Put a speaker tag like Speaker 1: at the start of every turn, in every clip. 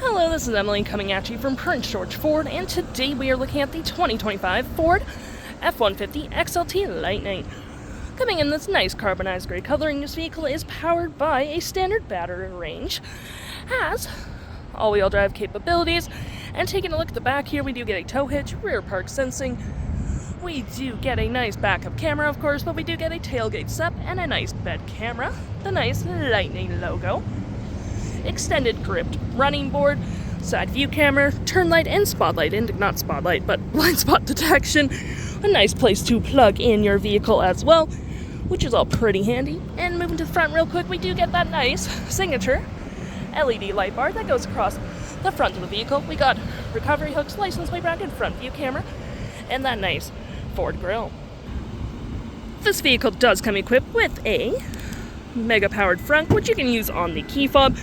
Speaker 1: Hello, this is Emily coming at you from Prince George Ford, and today we are looking at the 2025 Ford F-150 XLT Lightning. Coming in this nice carbonized gray coloring, this vehicle is powered by a standard battery range, has all-wheel drive capabilities, and taking a look at the back here, we do get a tow hitch, rear park sensing, we do get a nice backup camera, of course, but we do get a tailgate step and a nice bed camera, the nice Lightning logo, extended gripped running board, side view camera, turn light and spotlight, not spotlight, but blind spot detection, a nice place to plug in your vehicle as well, which is all pretty handy. And moving to the front real quick, we do get that nice signature LED light bar that goes across the front of the vehicle. We got recovery hooks, license plate bracket, front view camera, and that nice Ford grille. This vehicle does come equipped with a mega powered Frunk, which you can use on the key fob,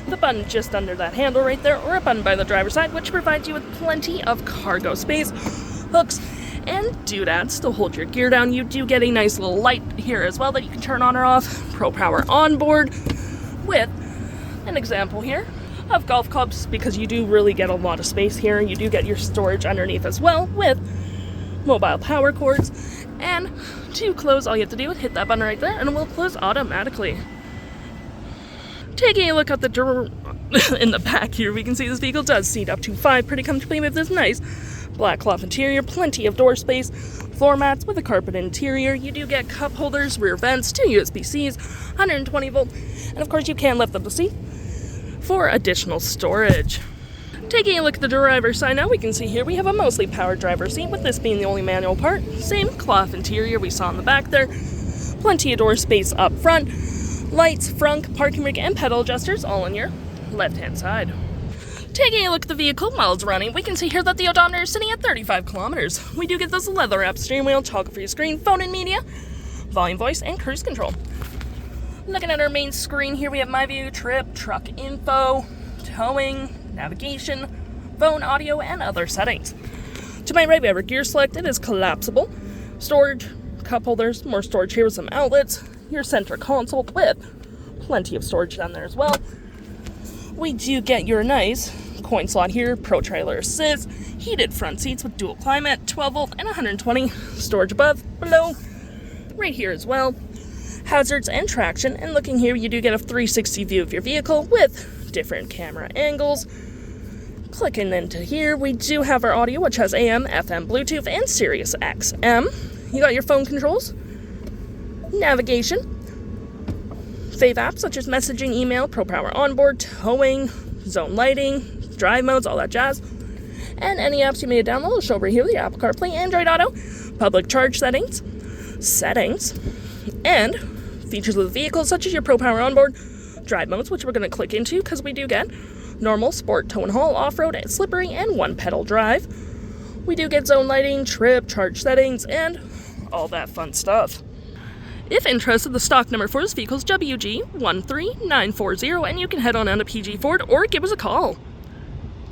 Speaker 1: the button just under that handle right there, or a button by the driver's side, which provides you with plenty of cargo space, hooks, and doodads to hold your gear down. You do get a nice little light here as well that you can turn on or off. Pro Power on board with an example here of golf clubs, because you do really get a lot of space here. You do get your storage underneath as well with mobile power cords. And to close, all you have to do is hit that button right there and it will close automatically. Taking a look at the door in the back here, we can see this vehicle does seat up to 5 pretty comfortably with this nice black cloth interior, plenty of door space, floor mats with a carpet interior. You do get cup holders, rear vents, 2 USB-Cs, 120 volt, and of course you can lift up the seat for additional storage. Taking a look at the driver's side now, we can see here we have a mostly powered driver's seat, with this being the only manual part. Same cloth interior we saw in the back there, plenty of door space up front, lights, frunk, parking brake, and pedal adjusters all on your left-hand side. Taking a look at the vehicle while it's running, we can see here that the odometer is sitting at 35 kilometers. We do get this leather-wrapped steering wheel, toggle-free screen, phone and media, volume, voice, and cruise control. Looking at our main screen here, we have My View, trip, truck info, towing, navigation, phone, audio, and other settings. To my right, we have our gear select. It is collapsible. Storage, cup holders, more storage here with some outlets, your center console with plenty of storage down there as well. We do get your nice coin slot here, Pro Trailer Assist, heated front seats with dual climate, 12 volt and 120, storage above, below, right here as well, hazards and traction. And looking here, you do get a 360 view of your vehicle with different camera angles. Clicking into here, we do have our audio, which has AM, FM, Bluetooth, and SiriusXM. You got your phone controls, navigation, fave apps such as messaging, email, Pro Power onboard, towing, zone lighting, drive modes, all that jazz. And any apps you may download will show over here with your Apple CarPlay, Android Auto, public charge settings, and features of the vehicle such as your Pro Power onboard, drive modes, which we're going to click into because we do get normal, sport, tow and haul, off-road, slippery, and one pedal drive. We do get zone lighting, trip, charge settings, and all that fun stuff. If interested, the stock number for this vehicle is WG13940, and you can head on down to PG Ford or give us a call.